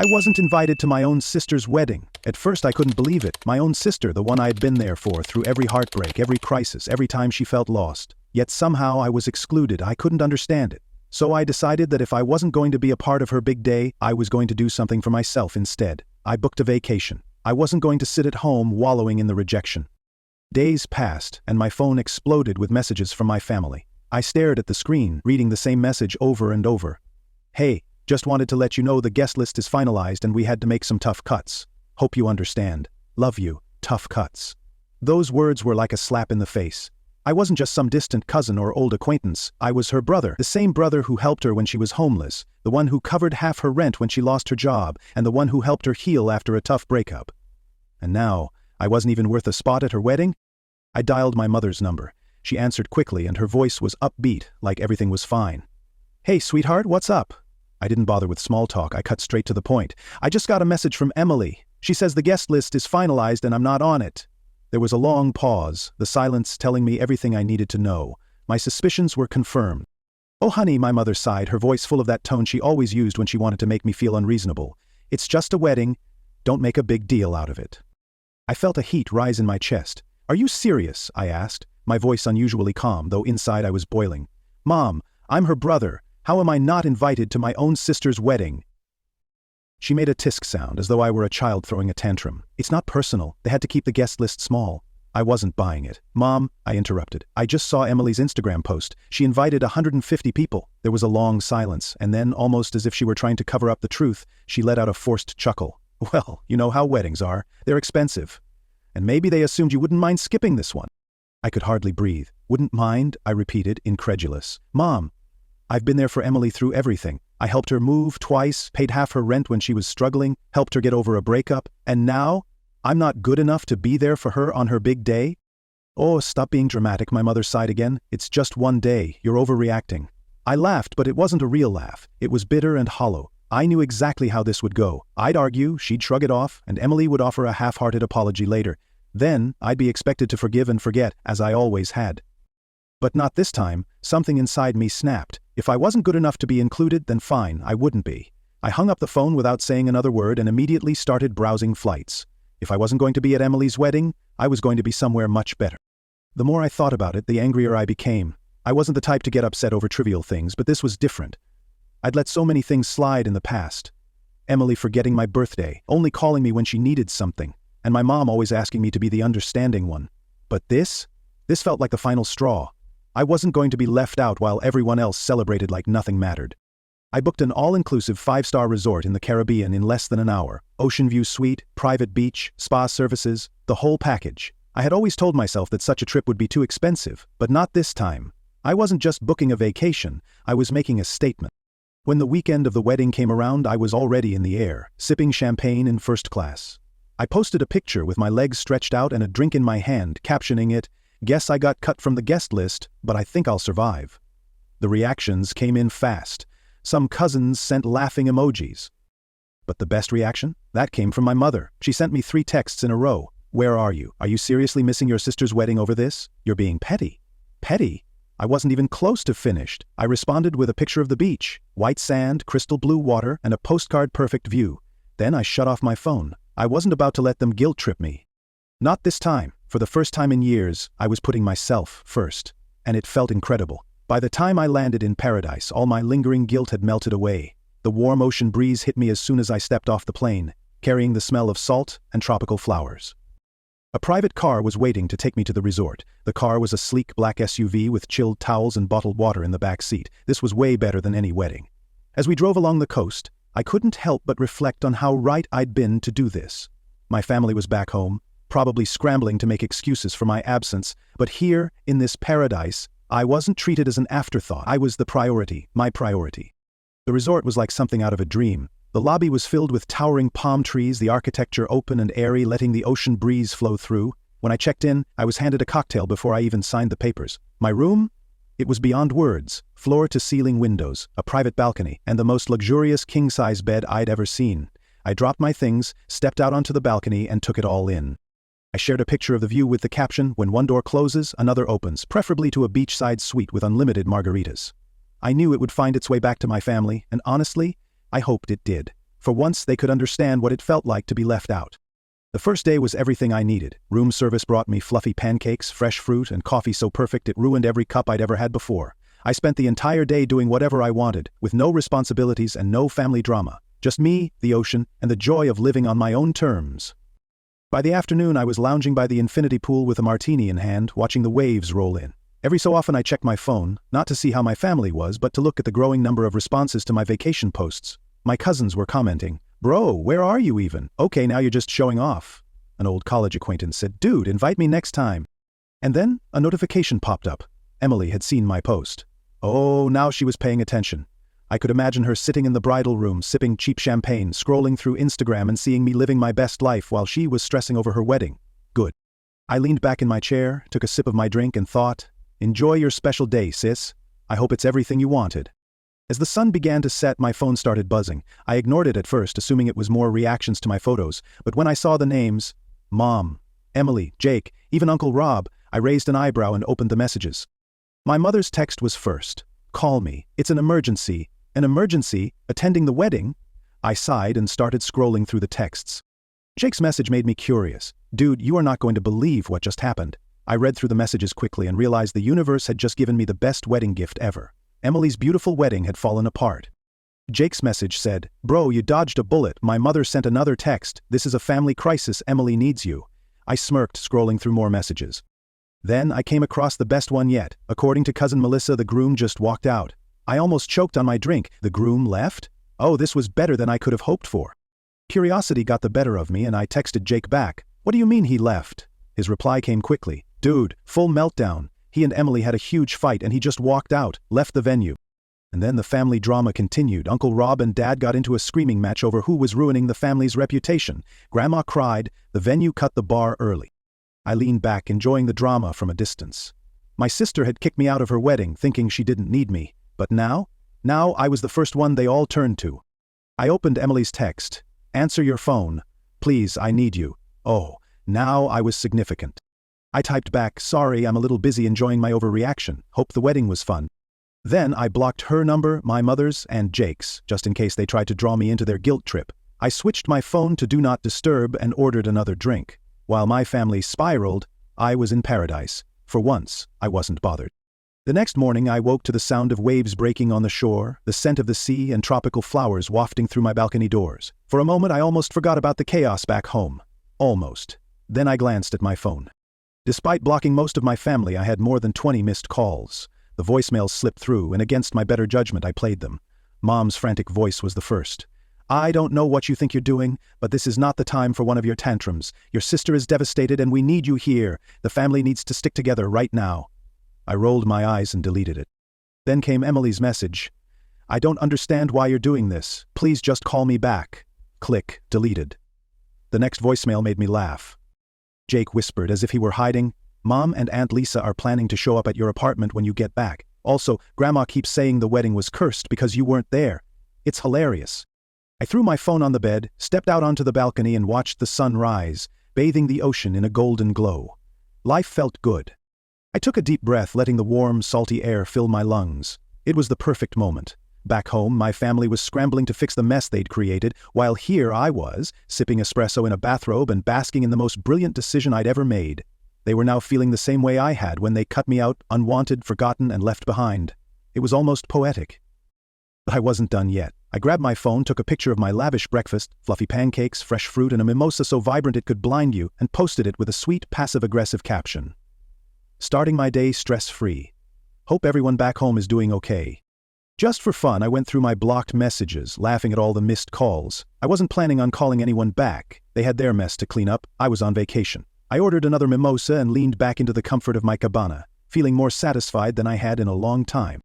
I wasn't invited to my own sister's wedding. At first I couldn't believe it. My own sister, the one I had been there for through every heartbreak, every crisis, every time she felt lost. Yet somehow I was excluded. I couldn't understand it. So I decided that if I wasn't going to be a part of her big day, I was going to do something for myself instead. I booked a vacation. I wasn't going to sit at home wallowing in the rejection. Days passed, and my phone exploded with messages from my family. I stared at the screen, reading the same message over and over. "Hey, just wanted to let you know the guest list is finalized and we had to make some tough cuts. Hope you understand. Love you, tough cuts." Those words were like a slap in the face. I wasn't just some distant cousin or old acquaintance. I was her brother, the same brother who helped her when she was homeless, the one who covered half her rent when she lost her job, and the one who helped her heal after a tough breakup. And now, I wasn't even worth a spot at her wedding? I dialed my mother's number. She answered quickly and her voice was upbeat, like everything was fine. "Hey, sweetheart, what's up?" I didn't bother with small talk. I cut straight to the point. "I just got a message from Emily. She says the guest list is finalized and I'm not on it." There was a long pause, the silence telling me everything I needed to know. My suspicions were confirmed. "Oh honey," my mother sighed, her voice full of that tone she always used when she wanted to make me feel unreasonable. "It's just a wedding. Don't make a big deal out of it." I felt a heat rise in my chest. "Are you serious?" I asked, my voice unusually calm, though inside I was boiling. "Mom, I'm her brother. How am I not invited to my own sister's wedding?" She made a tisk sound, as though I were a child throwing a tantrum. "It's not personal. They had to keep the guest list small." I wasn't buying it. "Mom," I interrupted. "I just saw Emily's Instagram post. She invited 150 people. There was a long silence, and then, almost as if she were trying to cover up the truth, she let out a forced chuckle. "Well, you know how weddings are. They're expensive. And maybe they assumed you wouldn't mind skipping this one." I could hardly breathe. "Wouldn't mind?" I repeated, incredulous. "Mom, I've been there for Emily through everything. I helped her move twice, paid half her rent when she was struggling, helped her get over a breakup, and now, I'm not good enough to be there for her on her big day?" "Oh, stop being dramatic," my mother sighed again. "It's just one day. You're overreacting." I laughed, but it wasn't a real laugh. It was bitter and hollow. I knew exactly how this would go. I'd argue, she'd shrug it off, and Emily would offer a half-hearted apology later. Then, I'd be expected to forgive and forget, as I always had. But not this time. Something inside me snapped. If I wasn't good enough to be included, then fine, I wouldn't be. I hung up the phone without saying another word and immediately started browsing flights. If I wasn't going to be at Emily's wedding, I was going to be somewhere much better. The more I thought about it, the angrier I became. I wasn't the type to get upset over trivial things, but this was different. I'd let so many things slide in the past. Emily forgetting my birthday, only calling me when she needed something, and my mom always asking me to be the understanding one. But this felt like the final straw. I wasn't going to be left out while everyone else celebrated like nothing mattered. I booked an all-inclusive 5-star resort in the Caribbean in less than an hour. Ocean view suite, private beach, spa services, the whole package. I had always told myself that such a trip would be too expensive, but not this time. I wasn't just booking a vacation, I was making a statement. When the weekend of the wedding came around, I was already in the air, sipping champagne in first class. I posted a picture with my legs stretched out and a drink in my hand, captioning it, "Guess I got cut from the guest list, but I think I'll survive." The reactions came in fast. Some cousins sent laughing emojis. But the best reaction? That came from my mother. She sent me 3 texts in a row. "Where are you? Are you seriously missing your sister's wedding over this? You're being petty." Petty? I wasn't even close to finished. I responded with a picture of the beach, white sand, crystal blue water, and a postcard-perfect view. Then I shut off my phone. I wasn't about to let them guilt-trip me. Not this time. For the first time in years, I was putting myself first. And it felt incredible. By the time I landed in paradise, all my lingering guilt had melted away. The warm ocean breeze hit me as soon as I stepped off the plane, carrying the smell of salt and tropical flowers. A private car was waiting to take me to the resort. The car was a sleek black SUV with chilled towels and bottled water in the back seat. This was way better than any wedding. As we drove along the coast, I couldn't help but reflect on how right I'd been to do this. My family was back home, probably scrambling to make excuses for my absence, but here, in this paradise, I wasn't treated as an afterthought. I was the priority, my priority. The resort was like something out of a dream. The lobby was filled with towering palm trees, the architecture open and airy, letting the ocean breeze flow through. When I checked in, I was handed a cocktail before I even signed the papers. My room? It was beyond words. Floor-to-ceiling windows, a private balcony, and the most luxurious king-size bed I'd ever seen. I dropped my things, stepped out onto the balcony, and took it all in. I shared a picture of the view with the caption, "When one door closes, another opens," preferably to a beachside suite with unlimited margaritas. I knew it would find its way back to my family, and honestly, I hoped it did. For once they could understand what it felt like to be left out. The first day was everything I needed. Room service brought me fluffy pancakes, fresh fruit, and coffee so perfect it ruined every cup I'd ever had before. I spent the entire day doing whatever I wanted, with no responsibilities and no family drama. Just me, the ocean, and the joy of living on my own terms. By the afternoon I was lounging by the infinity pool with a martini in hand, watching the waves roll in. Every so often I checked my phone, not to see how my family was, but to look at the growing number of responses to my vacation posts. My cousins were commenting, "Bro, where are you even? Okay, now you're just showing off." An old college acquaintance said, "Dude, invite me next time." And then, a notification popped up. Emily had seen my post. Oh, now she was paying attention. I could imagine her sitting in the bridal room, sipping cheap champagne, scrolling through Instagram and seeing me living my best life while she was stressing over her wedding. Good. I leaned back in my chair, took a sip of my drink and thought, "Enjoy your special day, sis. I hope it's everything you wanted." As the sun began to set, my phone started buzzing. I ignored it at first, assuming it was more reactions to my photos, but when I saw the names, Mom, Emily, Jake, even Uncle Rob, I raised an eyebrow and opened the messages. My mother's text was first. "Call me. It's an emergency." An emergency? Attending the wedding? I sighed and started scrolling through the texts. Jake's message made me curious. "Dude, you are not going to believe what just happened." I read through the messages quickly and realized the universe had just given me the best wedding gift ever. Emily's beautiful wedding had fallen apart. Jake's message said, "Bro, you dodged a bullet. My mother sent another text. This is a family crisis. Emily needs you." I smirked, scrolling through more messages. Then I came across the best one yet. According to cousin Melissa, the groom just walked out. I almost choked on my drink. The groom left? Oh, this was better than I could have hoped for. Curiosity got the better of me and I texted Jake back. "What do you mean he left?" His reply came quickly. "Dude, full meltdown. He and Emily had a huge fight and he just walked out, left the venue." And then the family drama continued. Uncle Rob and Dad got into a screaming match over who was ruining the family's reputation. Grandma cried. The venue cut the bar early. I leaned back, enjoying the drama from a distance. My sister had kicked me out of her wedding, thinking she didn't need me. But now I was the first one they all turned to. I opened Emily's text. "Answer your phone. Please, I need you." Oh, now I was significant. I typed back, "Sorry, I'm a little busy enjoying my overreaction. Hope the wedding was fun." Then I blocked her number, my mother's, and Jake's, just in case they tried to draw me into their guilt trip. I switched my phone to Do Not Disturb and ordered another drink. While my family spiraled, I was in paradise. For once, I wasn't bothered. The next morning I woke to the sound of waves breaking on the shore, the scent of the sea and tropical flowers wafting through my balcony doors. For a moment I almost forgot about the chaos back home. Almost. Then I glanced at my phone. Despite blocking most of my family, I had more than 20 missed calls. The voicemails slipped through, and against my better judgment I played them. Mom's frantic voice was the first. "I don't know what you think you're doing, but this is not the time for one of your tantrums. Your sister is devastated and we need you here. The family needs to stick together right now." I rolled my eyes and deleted it. Then came Emily's message. "I don't understand why you're doing this. Please just call me back." Click, deleted. The next voicemail made me laugh. Jake whispered as if he were hiding, "Mom and Aunt Lisa are planning to show up at your apartment when you get back. Also, Grandma keeps saying the wedding was cursed because you weren't there. It's hilarious." I threw my phone on the bed, stepped out onto the balcony and watched the sun rise, bathing the ocean in a golden glow. Life felt good. I took a deep breath, letting the warm, salty air fill my lungs. It was the perfect moment. Back home, my family was scrambling to fix the mess they'd created, while here I was, sipping espresso in a bathrobe and basking in the most brilliant decision I'd ever made. They were now feeling the same way I had when they cut me out, unwanted, forgotten, and left behind. It was almost poetic. But I wasn't done yet. I grabbed my phone, took a picture of my lavish breakfast, fluffy pancakes, fresh fruit, and a mimosa so vibrant it could blind you, and posted it with a sweet, passive-aggressive caption. "Starting my day stress-free. Hope everyone back home is doing okay." Just for fun, I went through my blocked messages, laughing at all the missed calls. I wasn't planning on calling anyone back. They had their mess to clean up. I was on vacation. I ordered another mimosa and leaned back into the comfort of my cabana, feeling more satisfied than I had in a long time.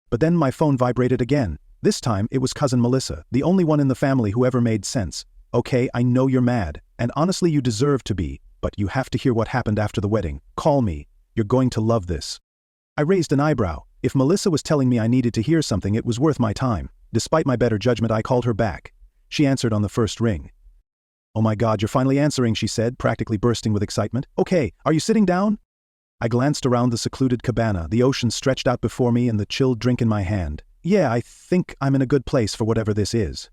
But then my phone vibrated again. This time, it was cousin Melissa, the only one in the family who ever made sense. "Okay, I know you're mad, and honestly you deserve to be, but you have to hear what happened after the wedding. Call me. You're going to love this." I raised an eyebrow. If Melissa was telling me I needed to hear something, it was worth my time. Despite my better judgment, I called her back. She answered on the first ring. "Oh my God, you're finally answering," she said, practically bursting with excitement. "Okay, are you sitting down?" I glanced around the secluded cabana, the ocean stretched out before me and the chilled drink in my hand. "Yeah, I think I'm in a good place for whatever this is."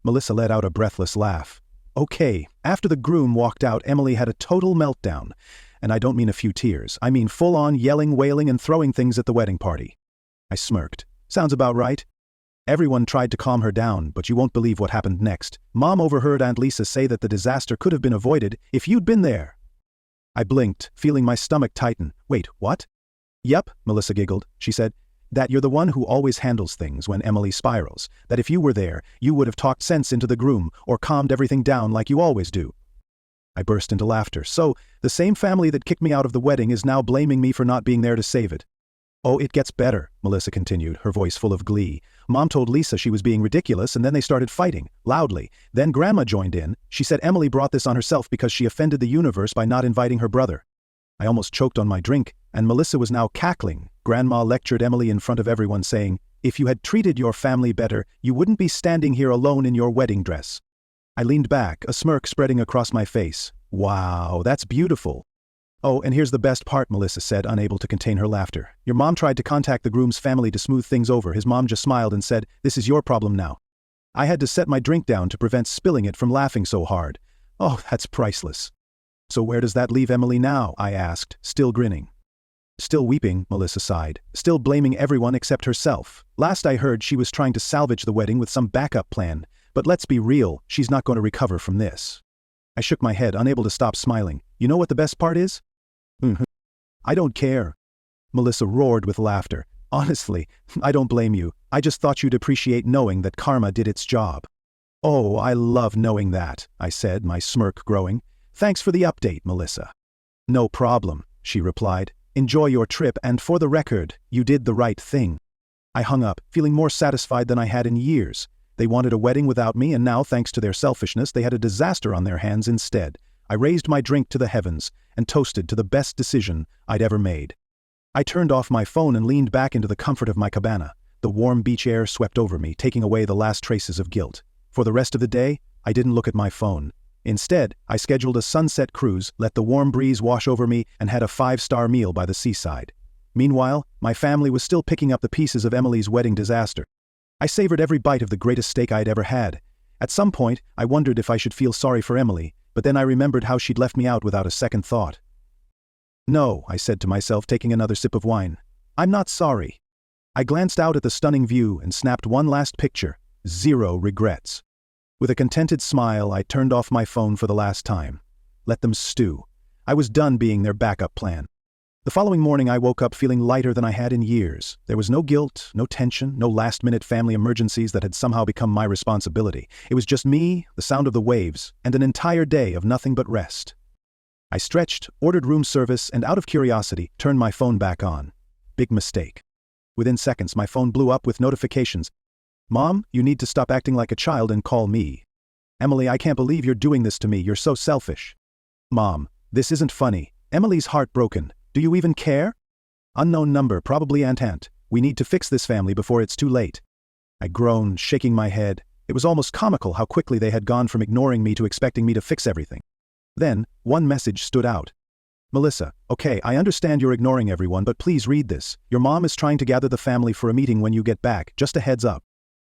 Melissa let out a breathless laugh. Okay, after the groom walked out, Emily had a total meltdown. And I don't mean a few tears, I mean full-on yelling, wailing, and throwing things at the wedding party. I smirked. Sounds about right. Everyone tried to calm her down, but you won't believe what happened next. Mom overheard Aunt Lisa say that the disaster could have been avoided if you'd been there. I blinked, feeling my stomach tighten. Wait, what? Yep, Melissa giggled. She said, that you're the one who always handles things when Emily spirals, that if you were there, you would have talked sense into the groom or calmed everything down like you always do. I burst into laughter. So, the same family that kicked me out of the wedding is now blaming me for not being there to save it. Oh, it gets better, Melissa continued, her voice full of glee. Mom told Lisa she was being ridiculous and then they started fighting, loudly. Then Grandma joined in. She said Emily brought this on herself because she offended the universe by not inviting her brother. I almost choked on my drink, and Melissa was now cackling. Grandma lectured Emily in front of everyone saying, if you had treated your family better, you wouldn't be standing here alone in your wedding dress. I leaned back, a smirk spreading across my face. Wow, that's beautiful. Oh, and here's the best part, Melissa said, unable to contain her laughter. Your mom tried to contact the groom's family to smooth things over. His mom just smiled and said, this is your problem now. I had to set my drink down to prevent spilling it from laughing so hard. Oh, that's priceless. So where does that leave Emily now? I asked, still grinning. Still weeping, Melissa sighed, still blaming everyone except herself. Last I heard, she was trying to salvage the wedding with some backup plan. But let's be real, she's not going to recover from this. I shook my head, unable to stop smiling. You know what the best part is? I don't care. Melissa roared with laughter. Honestly, I don't blame you. I just thought you'd appreciate knowing that karma did its job. Oh, I love knowing that, I said, my smirk growing. Thanks for the update, Melissa. No problem, she replied. Enjoy your trip, and for the record, you did the right thing. I hung up, feeling more satisfied than I had in years. They wanted a wedding without me, and now, thanks to their selfishness, they had a disaster on their hands instead. I raised my drink to the heavens and toasted to the best decision I'd ever made. I turned off my phone and leaned back into the comfort of my cabana. The warm beach air swept over me, taking away the last traces of guilt. For the rest of the day, I didn't look at my phone. Instead, I scheduled a sunset cruise, let the warm breeze wash over me, and had a 5-star meal by the seaside. Meanwhile, my family was still picking up the pieces of Emily's wedding disaster. I savored every bite of the greatest steak I'd ever had. At some point, I wondered if I should feel sorry for Emily, but then I remembered how she'd left me out without a second thought. No, I said to myself, taking another sip of wine. I'm not sorry. I glanced out at the stunning view and snapped one last picture. 0 regrets. With a contented smile, I turned off my phone for the last time. Let them stew. I was done being their backup plan. The following morning I woke up feeling lighter than I had in years. There was no guilt, no tension, no last-minute family emergencies that had somehow become my responsibility. It was just me, the sound of the waves, and an entire day of nothing but rest. I stretched, ordered room service, and out of curiosity, turned my phone back on. Big mistake. Within seconds, my phone blew up with notifications. Mom, you need to stop acting like a child and call me. Emily, I can't believe you're doing this to me. You're so selfish. Mom, this isn't funny. Emily's heartbroken. Do you even care? Unknown number, probably Aunt. We need to fix this family before it's too late. I groaned, shaking my head. It was almost comical how quickly they had gone from ignoring me to expecting me to fix everything. Then, one message stood out. Melissa, okay, I understand you're ignoring everyone, but please read this. Your mom is trying to gather the family for a meeting when you get back, just a heads up.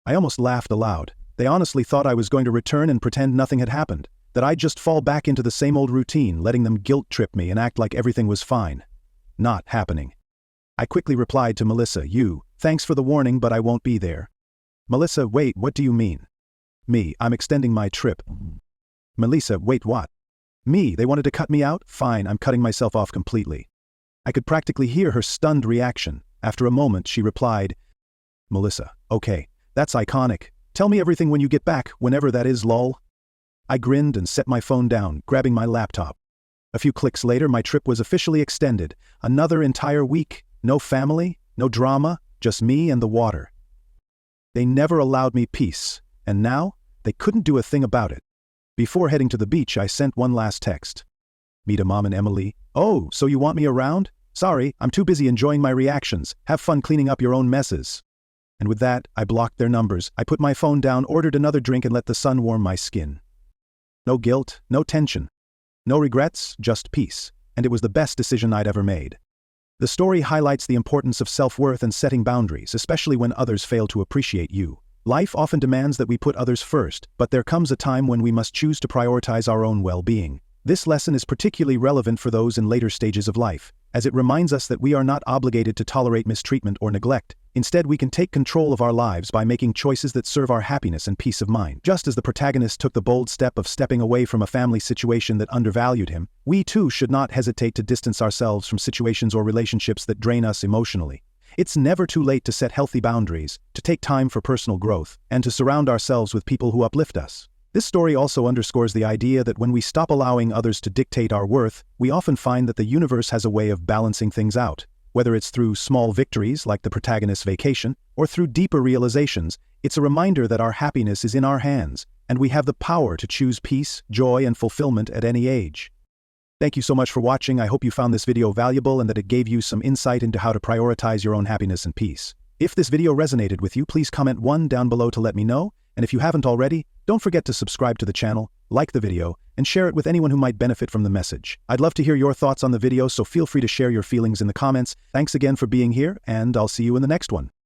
I almost laughed aloud. They honestly thought I was going to return and pretend nothing had happened, that I'd just fall back into the same old routine, letting them guilt-trip me and act like everything was fine. Not happening. I quickly replied to Melissa, thanks for the warning, but I won't be there. Melissa, wait, what do you mean? Me, I'm extending my trip. Melissa, wait, what? Me, they wanted to cut me out? Fine, I'm cutting myself off completely. I could practically hear her stunned reaction. After a moment, she replied, Melissa, okay, that's iconic. Tell me everything when you get back, whenever that is, lol. I grinned and set my phone down, grabbing my laptop. A few clicks later, my trip was officially extended. Another entire week. No family, no drama, just me and the water. They never allowed me peace, and now, they couldn't do a thing about it. Before heading to the beach, I sent one last text. Meet a Mom and Emily. Oh, so you want me around? Sorry, I'm too busy enjoying my reactions. Have fun cleaning up your own messes. And with that, I blocked their numbers. I put my phone down, ordered another drink, and let the sun warm my skin. No guilt, no tension. No regrets, just peace. And it was the best decision I'd ever made. The story highlights the importance of self-worth and setting boundaries, especially when others fail to appreciate you. Life often demands that we put others first, but there comes a time when we must choose to prioritize our own well-being. This lesson is particularly relevant for those in later stages of life, as it reminds us that we are not obligated to tolerate mistreatment or neglect. Instead, we can take control of our lives by making choices that serve our happiness and peace of mind. Just as the protagonist took the bold step of stepping away from a family situation that undervalued him, we too should not hesitate to distance ourselves from situations or relationships that drain us emotionally. It's never too late to set healthy boundaries, to take time for personal growth, and to surround ourselves with people who uplift us. This story also underscores the idea that when we stop allowing others to dictate our worth, we often find that the universe has a way of balancing things out. Whether it's through small victories like the protagonist's vacation, or through deeper realizations, it's a reminder that our happiness is in our hands, and we have the power to choose peace, joy, and fulfillment at any age. Thank you so much for watching. I hope you found this video valuable and that it gave you some insight into how to prioritize your own happiness and peace. If this video resonated with you, please comment 1 down below to let me know, and if you haven't already, don't forget to subscribe to the channel, like the video, and share it with anyone who might benefit from the message. I'd love to hear your thoughts on the video, so feel free to share your feelings in the comments. Thanks again for being here, and I'll see you in the next one.